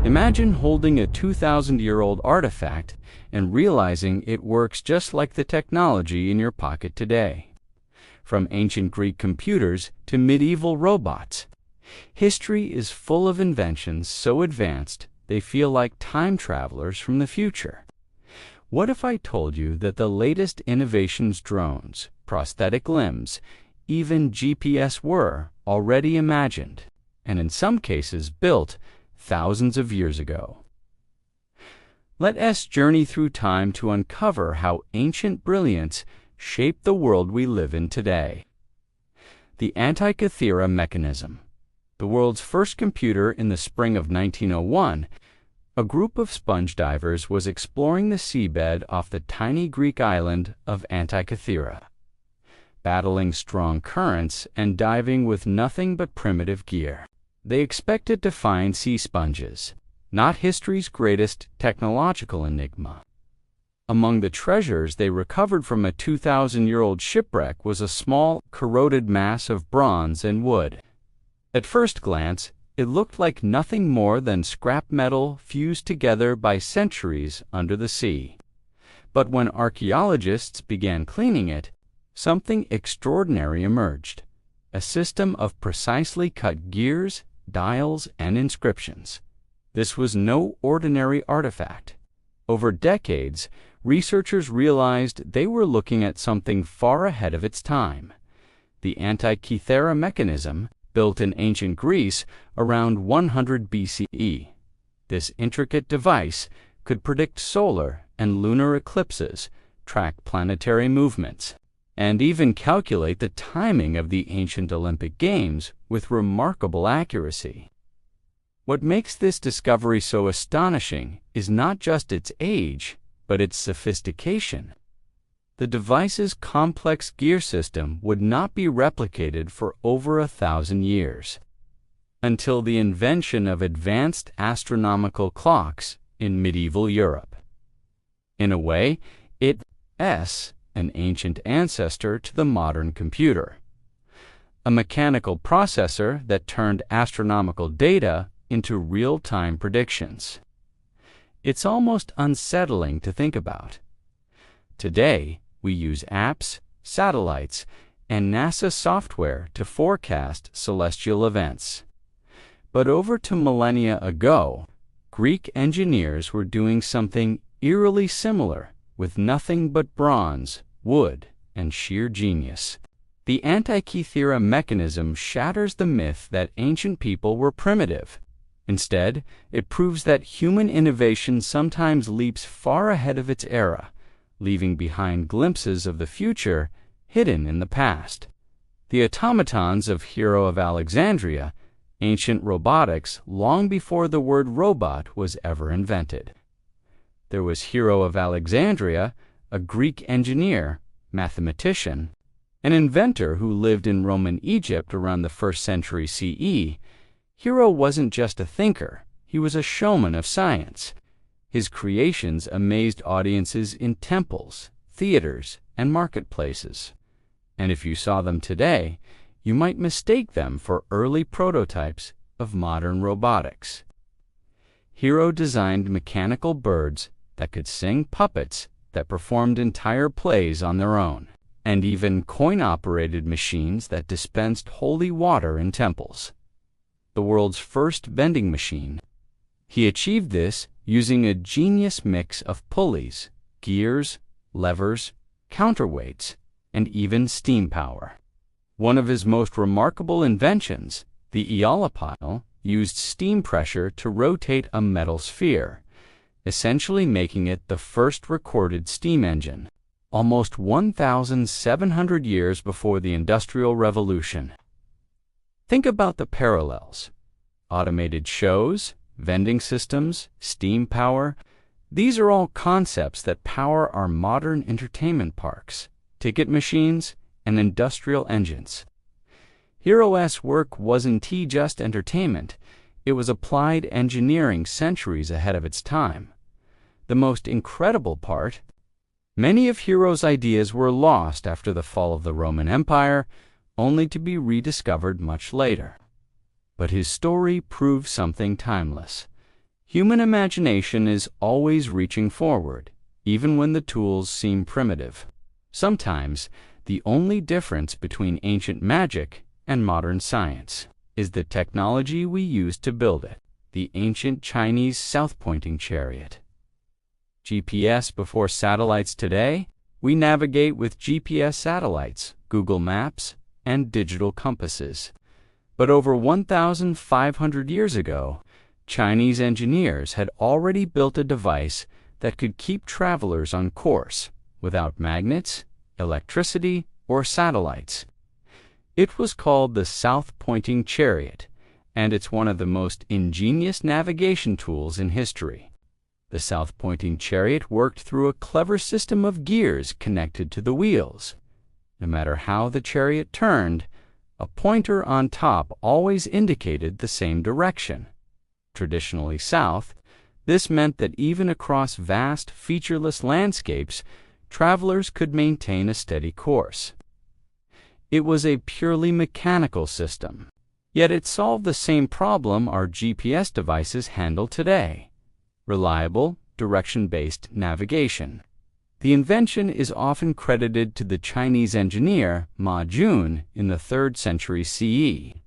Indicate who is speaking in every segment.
Speaker 1: Imagine holding a 2,000-year-old artifact and realizing it works just like the technology in your pocket today. From ancient Greek computers to medieval robots, history is full of inventions so advanced they feel like time travelers from the future. What if I told you that the latest innovations, drones, prosthetic limbs, even GPS were already imagined, and in some cases built thousands of years ago? Let us journey through time to uncover how ancient brilliance shaped the world we live in today. The Antikythera Mechanism. The world's first computer in the spring of 1901, a group of sponge divers was exploring the seabed off the tiny Greek island of Antikythera, battling strong currents and diving with nothing but primitive gear. They expected to find sea sponges, not history's greatest technological enigma. Among the treasures they recovered from a 2,000-year-old shipwreck was a small, corroded mass of bronze and wood. At first glance, it looked like nothing more than scrap metal fused together by centuries under the sea. But when archaeologists began cleaning it, something extraordinary emerged: a system of precisely cut gears, dials, and inscriptions. This was no ordinary artifact. Over decades, researchers realized they were looking at something far ahead of its time. The Antikythera Mechanism, built in ancient Greece around 100 BCE. This intricate device could predict solar and lunar eclipses, track planetary movements, and even calculate the timing of the ancient Olympic Games with remarkable accuracy. What makes this discovery so astonishing is not just its age, but its sophistication. The device's complex gear system would not be replicated for over 1,000 years, until the invention of advanced astronomical clocks in medieval Europe. In a way, it's an ancient ancestor to the modern computer, a mechanical processor that turned astronomical data into real-time predictions. It's almost unsettling to think about. Today, we use apps, satellites, and NASA software to forecast celestial events. But over 2 millennia ago, Greek engineers were doing something eerily similar with nothing but bronze, wood, and sheer genius. The Antikythera Mechanism shatters the myth that ancient people were primitive. Instead, it proves that human innovation sometimes leaps far ahead of its era, leaving behind glimpses of the future hidden in the past. The automatons of Hero of Alexandria, ancient robotics long before the word robot was ever invented. There was Hero of Alexandria, a Greek engineer, mathematician, an inventor who lived in Roman Egypt around the 1st century CE. Hero wasn't just a thinker, he was a showman of science. His creations amazed audiences in temples, theaters, and marketplaces. And if you saw them today, you might mistake them for early prototypes of modern robotics. Hero designed mechanical birds that could sing, puppets that performed entire plays on their own, and even coin-operated machines that dispensed holy water in temples. The world's first vending machine. He achieved this using a genius mix of pulleys, gears, levers, counterweights, and even steam power. One of his most remarkable inventions, the eolipile, used steam pressure to rotate a metal sphere, essentially making it the first recorded steam engine, almost 1,700 years before the Industrial Revolution. Think about the parallels. Automated shows, vending systems, steam power, these are all concepts that power our modern entertainment parks, ticket machines, and industrial engines. Hero's work wasn't just entertainment, it was applied engineering centuries ahead of its time. The most incredible part, many of Hero's ideas were lost after the fall of the Roman Empire, only to be rediscovered much later. But his story proves something timeless. Human imagination is always reaching forward, even when the tools seem primitive. Sometimes, the only difference between ancient magic and modern science is the technology we use to build it. The ancient Chinese South-Pointing Chariot. GPS before satellites today? We navigate with GPS satellites, Google Maps, and digital compasses. But over 1,500 years ago, Chinese engineers had already built a device that could keep travelers on course without magnets, electricity, or satellites. It was called the South-Pointing Chariot, and it's one of the most ingenious navigation tools in history. The South-Pointing Chariot worked through a clever system of gears connected to the wheels. No matter how the chariot turned, a pointer on top always indicated the same direction. Traditionally south, this meant that even across vast, featureless landscapes, travelers could maintain a steady course. It was a purely mechanical system, yet it solved the same problem our GPS devices handle today: reliable, direction-based navigation. The invention is often credited to the Chinese engineer Ma Jun in the 3rd century CE,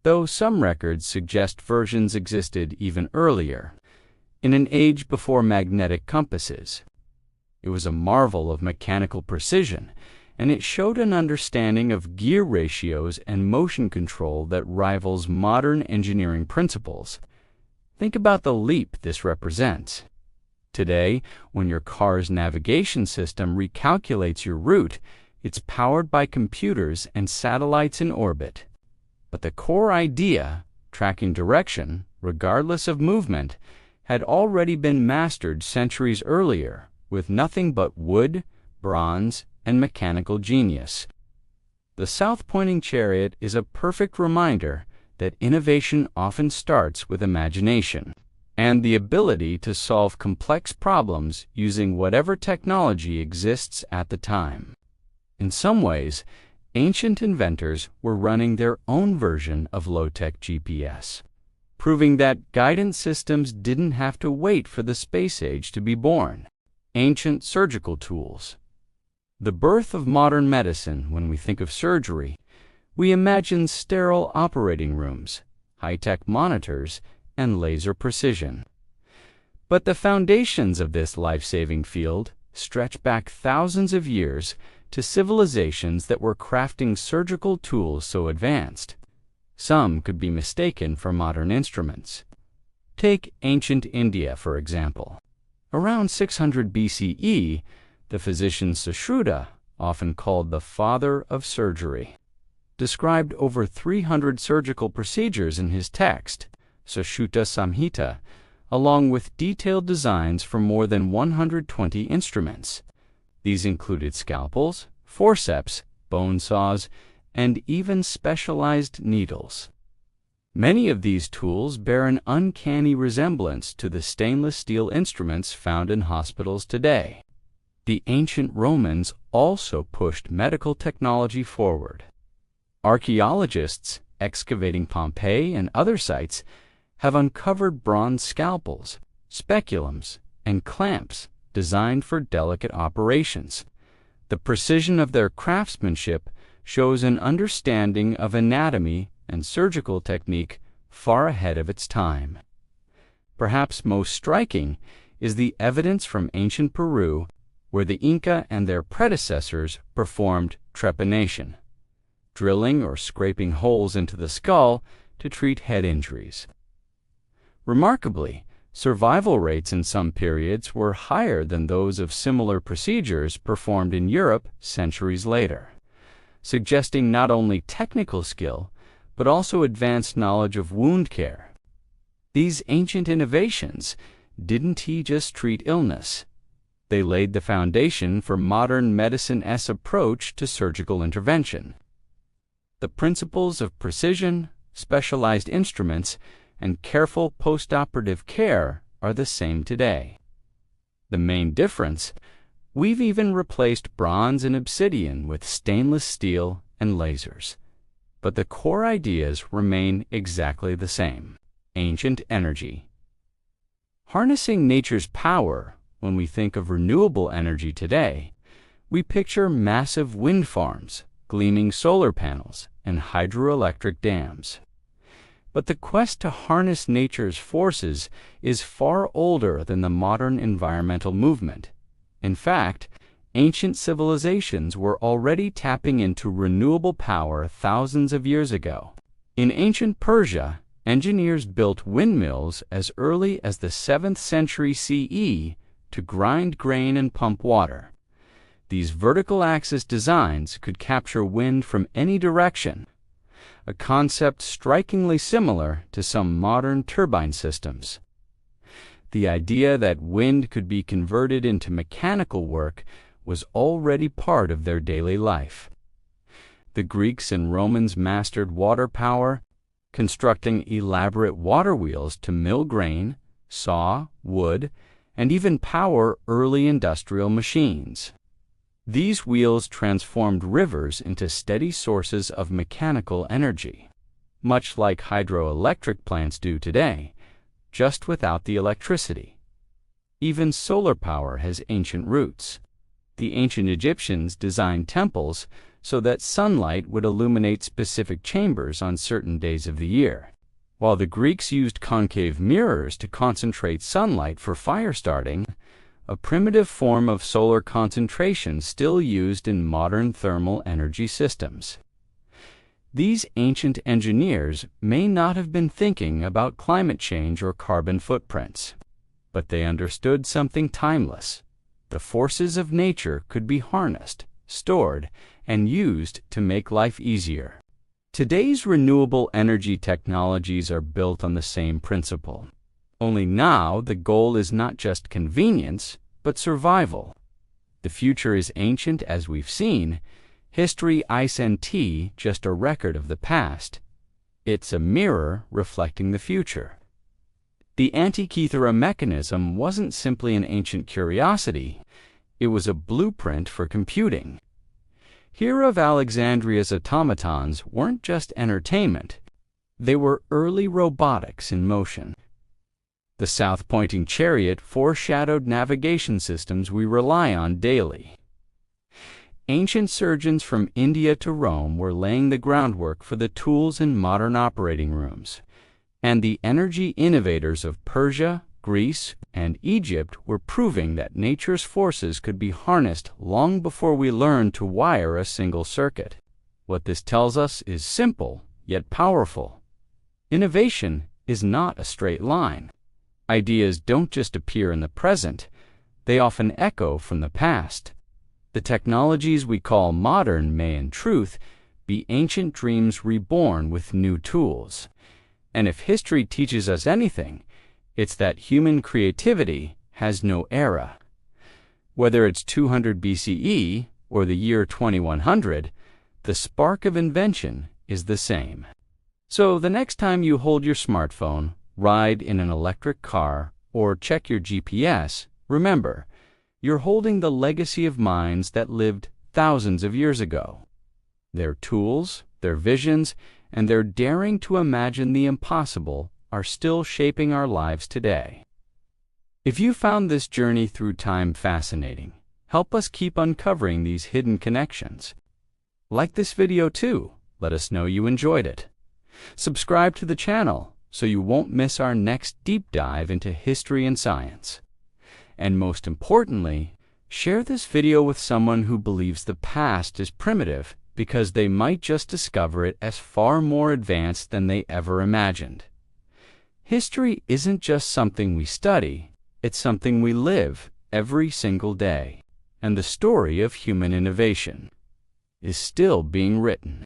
Speaker 1: though some records suggest versions existed even earlier, in an age before magnetic compasses. It was a marvel of mechanical precision, and it showed an understanding of gear ratios and motion control that rivals modern engineering principles. Think about the leap this represents. Today, when your car's navigation system recalculates your route, it's powered by computers and satellites in orbit. But the core idea, tracking direction, regardless of movement, had already been mastered centuries earlier with nothing but wood, bronze, and mechanical genius. The South-Pointing Chariot is a perfect reminder that innovation often starts with imagination and the ability to solve complex problems using whatever technology exists at the time. In some ways, ancient inventors were running their own version of low-tech GPS, proving that guidance systems didn't have to wait for the space age to be born. Ancient surgical tools. The birth of modern medicine. When we think of surgery, we imagine sterile operating rooms, high-tech monitors, and laser precision. But the foundations of this life-saving field stretch back thousands of years to civilizations that were crafting surgical tools so advanced, some could be mistaken for modern instruments. Take ancient India, for example. Around 600 BCE, the physician Sushruta, often called the father of surgery, described over 300 surgical procedures in his text, Sushruta Samhita, along with detailed designs for more than 120 instruments. These included scalpels, forceps, bone saws, and even specialized needles. Many of these tools bear an uncanny resemblance to the stainless steel instruments found in hospitals today. The ancient Romans also pushed medical technology forward. Archaeologists excavating Pompeii and other sites have uncovered bronze scalpels, speculums, and clamps designed for delicate operations. The precision of their craftsmanship shows an understanding of anatomy and surgical technique far ahead of its time. Perhaps most striking is the evidence from ancient Peru, where the Inca and their predecessors performed trepanation, drilling or scraping holes into the skull to treat head injuries. Remarkably, survival rates in some periods were higher than those of similar procedures performed in Europe centuries later, suggesting not only technical skill, but also advanced knowledge of wound care. These ancient innovations didn't just treat illness. They laid the foundation for modern medicine's approach to surgical intervention. The principles of precision, specialized instruments, and careful postoperative care are the same today. The main difference: we've even replaced bronze and obsidian with stainless steel and lasers. But the core ideas remain exactly the same: ancient energy. Harnessing nature's power, when we think of renewable energy today, we picture massive wind farms, gleaming solar panels, and hydroelectric dams. But the quest to harness nature's forces is far older than the modern environmental movement. In fact, ancient civilizations were already tapping into renewable power thousands of years ago. In ancient Persia, engineers built windmills as early as the 7th century CE to grind grain and pump water. These vertical axis designs could capture wind from any direction, a concept strikingly similar to some modern turbine systems. The idea that wind could be converted into mechanical work was already part of their daily life. The Greeks and Romans mastered water power, constructing elaborate water wheels to mill grain, saw wood, and even power early industrial machines. These wheels transformed rivers into steady sources of mechanical energy, much like hydroelectric plants do today, just without the electricity. Even solar power has ancient roots. The ancient Egyptians designed temples so that sunlight would illuminate specific chambers on certain days of the year, while the Greeks used concave mirrors to concentrate sunlight for fire starting, a primitive form of solar concentration still used in modern thermal energy systems. These ancient engineers may not have been thinking about climate change or carbon footprints, but they understood something timeless. The forces of nature could be harnessed, stored, and used to make life easier. Today's renewable energy technologies are built on the same principle. Only now the goal is not just convenience, but survival. The future is ancient as we've seen. History isn't just a record of the past. It's a mirror reflecting the future. The Antikythera Mechanism wasn't simply an ancient curiosity. It was a blueprint for computing. Hero of Alexandria's automatons weren't just entertainment. They were early robotics in motion. The South-Pointing Chariot foreshadowed navigation systems we rely on daily. Ancient surgeons from India to Rome were laying the groundwork for the tools in modern operating rooms, and the energy innovators of Persia, Greece, and Egypt were proving that nature's forces could be harnessed long before we learned to wire a single circuit. What this tells us is simple, yet powerful. Innovation is not a straight line. Ideas don't just appear in the present, they often echo from the past. The technologies we call modern may, in truth, be ancient dreams reborn with new tools. And if history teaches us anything, it's that human creativity has no era. Whether it's 200 BCE or the year 2100, the spark of invention is the same. So the next time you hold your smartphone, ride in an electric car, or check your GPS, remember, you're holding the legacy of minds that lived thousands of years ago. Their tools, their visions, and their daring to imagine the impossible are still shaping our lives today. If you found this journey through time fascinating, help us keep uncovering these hidden connections. Like this video too. Let us know you enjoyed it. Subscribe to the channel so you won't miss our next deep dive into history and science. And most importantly, share this video with someone who believes the past is primitive because they might just discover it as far more advanced than they ever imagined. History isn't just something we study, it's something we live every single day. And the story of human innovation is still being written.